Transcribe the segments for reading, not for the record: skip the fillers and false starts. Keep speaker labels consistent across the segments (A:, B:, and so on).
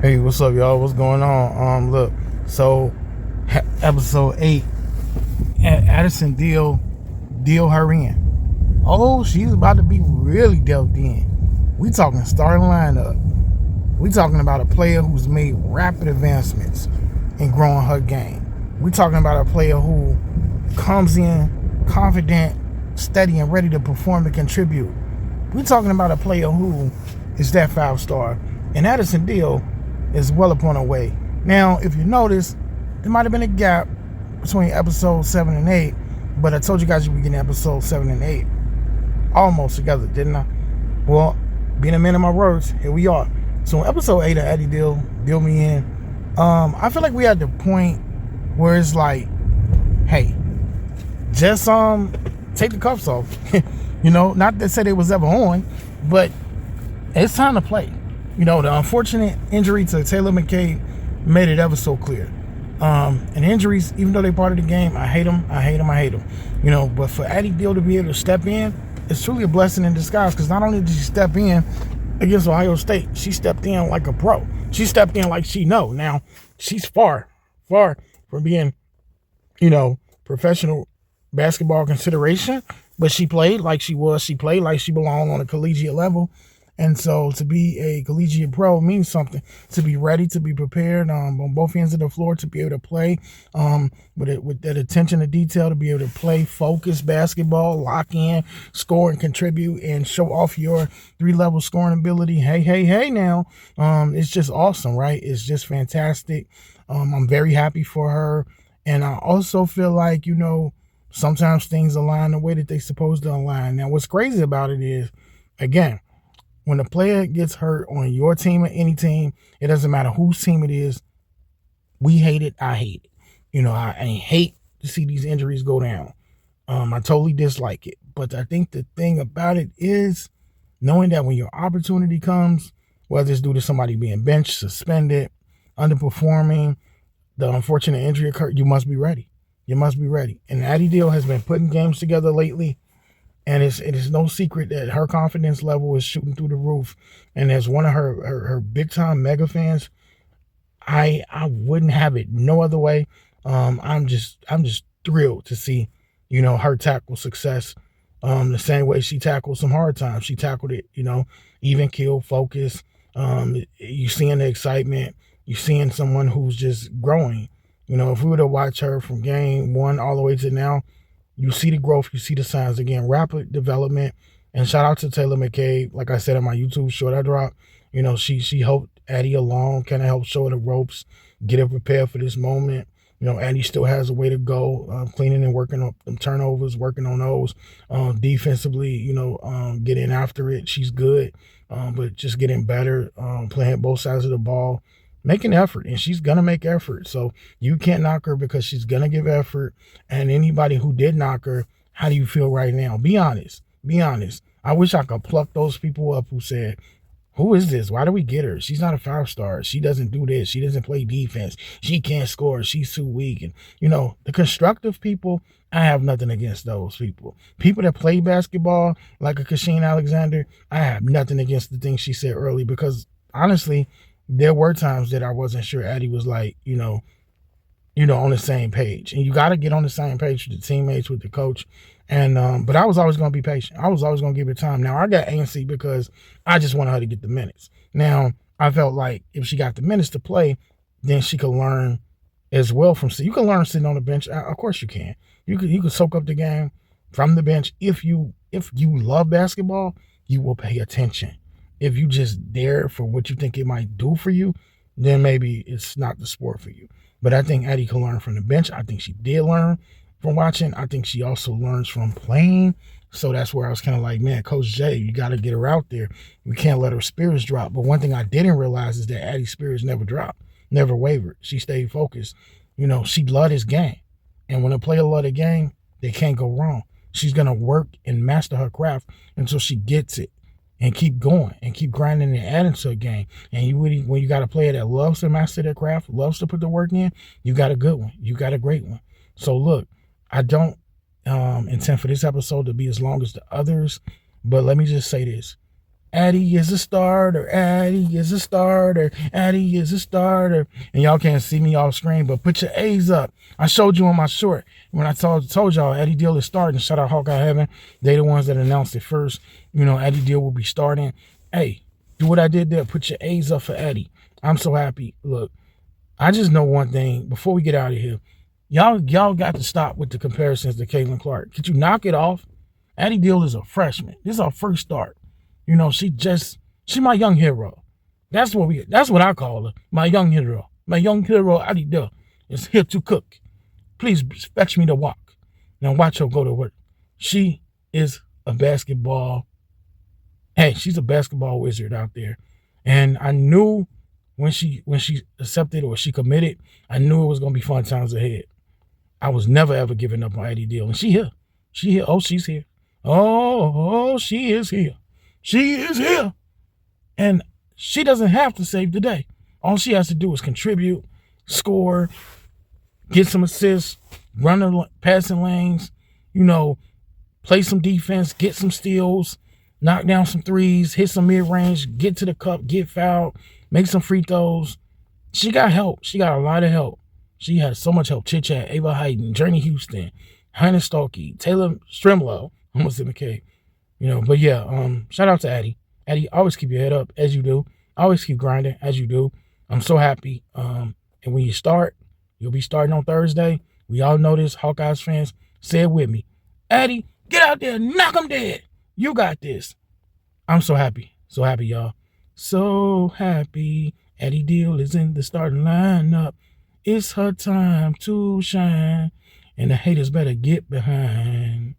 A: Hey, what's up, y'all? What's going on? Look, so episode 8, Addison deal her in. Oh, she's about to be really dealt in. We talking starting lineup. We talking about a player who's made rapid advancements in growing her game. We talking about a player who comes in confident, steady, and ready to perform and contribute. We talking about a player who is that 5-star. And Addison Deal is well upon her way. Now, if you notice, there might have been a gap between episode 7 and 8, but I told you guys you would be getting episode 7 and 8 almost together, didn't I? Well, being a man of my words, here we are. So in episode 8 of Addie Deal Me In, I feel like we at the point where it's like, hey, just take the cuffs off. Not to say they was ever on, but it's time to play. The unfortunate injury to Taylor McCabe made it ever so clear. And injuries, even though they're part of the game, I hate them. But for Addie Deal to be able to step in, it's truly a blessing in disguise, because not only did she step in against Ohio State, she stepped in like a pro. She stepped in like she know. Now, she's far from being, professional basketball consideration, but she played like she was. She played like she belonged on a collegiate level. And so to be a collegiate pro means something. To be ready, to be prepared on both ends of the floor, to be able to play with that attention to detail, to be able to play focused basketball, lock in, score and contribute, and show off your 3-level scoring ability. Hey now. It's just awesome, right? It's just fantastic. I'm very happy for her. And I also feel like, sometimes things align the way that they're supposed to align. Now, what's crazy about it is, again, when a player gets hurt on your team or any team, it doesn't matter whose team it is. We hate it. I hate it. I hate to see these injuries go down. I totally dislike it. But I think the thing about it is knowing that when your opportunity comes, whether it's due to somebody being benched, suspended, underperforming, the unfortunate injury occurred, you must be ready. You must be ready. And Addie Deal has been putting games together lately. And it is no secret that her confidence level is shooting through the roof. And as one of her big time mega fans, I wouldn't have it no other way. I'm just thrilled to see, her tackle success. The same way she tackled some hard times. She tackled it, even keel, focus. You seeing the excitement. You seeing someone who's just growing. If we were to watch her from game 1 all the way to now, you see the growth, you see the signs. Again, rapid development. And shout out to Taylor McCabe. Like I said on my YouTube short I dropped, she helped Addie along, kind of helped show her the ropes, get her prepared for this moment. Addie still has a way to go, cleaning and working on them turnovers, working on those. Defensively, getting after it. She's good, but just getting better, playing both sides of the ball. Making effort, and she's gonna make effort. So you can't knock her because she's gonna give effort. And anybody who did knock her, how do you feel right now? Be honest. I wish I could pluck those people up who said, who is this? Why do we get her? She's not a 5-star. She doesn't do this. She doesn't play defense. She can't score. She's too weak. And the constructive people, I have nothing against those people. People that play basketball, like a Kasheen Alexander, I have nothing against the things she said early, because honestly, there were times that I wasn't sure Addie was like, on the same page. And you got to get on the same page with the teammates, with the coach. And but I was always going to be patient. I was always going to give her time. Now, I got antsy because I just wanted her to get the minutes. Now, I felt like if she got the minutes to play, then she could learn as well from sitting. You can learn sitting on the bench. Of course you can. You could soak up the game from the bench. If you love basketball, you will pay attention. If you just there for what you think it might do for you, then maybe it's not the sport for you. But I think Addie can learn from the bench. I think she did learn from watching. I think she also learns from playing. So that's where I was kind of like, man, Coach J, you got to get her out there. We can't let her spirits drop. But one thing I didn't realize is that Addie's spirits never dropped, never wavered. She stayed focused. She loved this game. And when a player loves the game, they can't go wrong. She's going to work and master her craft until she gets it. And keep going and keep grinding and adding to a game. And when you got a player that loves to master their craft, loves to put the work in, you got a good one. You got a great one. So look, I don't intend for this episode to be as long as the others, but let me just say this. Addie is a starter. Addie is a starter. Addie is a starter. And y'all can't see me off screen, but put your A's up. I showed you on my short when I told y'all Addie Deal is starting. Shout out Hawkeye Heaven. They the ones that announced it first. You know, Addie Deal will be starting. Hey, do what I did there. Put your A's up for Addie. I'm so happy. Look, I just know one thing before we get out of here. Y'all got to stop with the comparisons to Caitlin Clark. Could you knock it off? Addie Deal is a freshman. This is our first start. You know, she my young hero. That's what I call her. My young hero. My young hero, Addie Deal, is here to cook. Please fetch me to walk. Now watch her go to work. She is a basketball. Hey, she's a basketball wizard out there. And I knew when she accepted or she committed, I knew it was gonna be fun times ahead. I was never ever giving up on Addie Deal. And she here. She here. Oh, she's here. Oh, she is here. She is here. And she doesn't have to save the day. All she has to do is contribute, score, get some assists, run the passing lanes, you know, play some defense, get some steals, knock down some threes, hit some mid-range, get to the cup, get fouled, make some free throws. She got help. She got a lot of help. She has so much help. Chit Chat, Ava Hayden, Journey Houston, Hannah Stokey, Taylor Strimlow, almost said McKay. You know, but yeah, shout out to Addie. Addie, always keep your head up as you do. Always keep grinding as you do. I'm so happy. And when you start, you'll be starting on Thursday. We all know this, Hawkeyes fans. Say it with me. Addie, get out there, knock them dead. You got this. I'm so happy. So happy, y'all. So happy. Addie Deal is in the starting lineup. It's her time to shine. And the haters better get behind.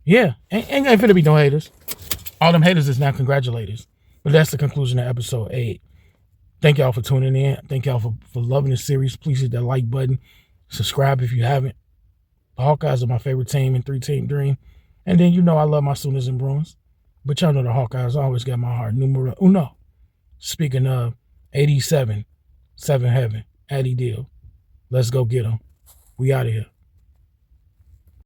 A: Yeah, ain't finna be no haters. All them haters is now congratulators. But that's the conclusion of episode 8. Thank y'all for tuning in. Thank y'all for loving this series. Please hit that like button. Subscribe if you haven't. The Hawkeyes are my favorite team in 3-team dream. And then you know I love my Sooners and Bruins. But y'all know the Hawkeyes always got my heart. Numero uno. Speaking of 87, 7 Heaven, Addie Deal. Let's go get them. We out of here.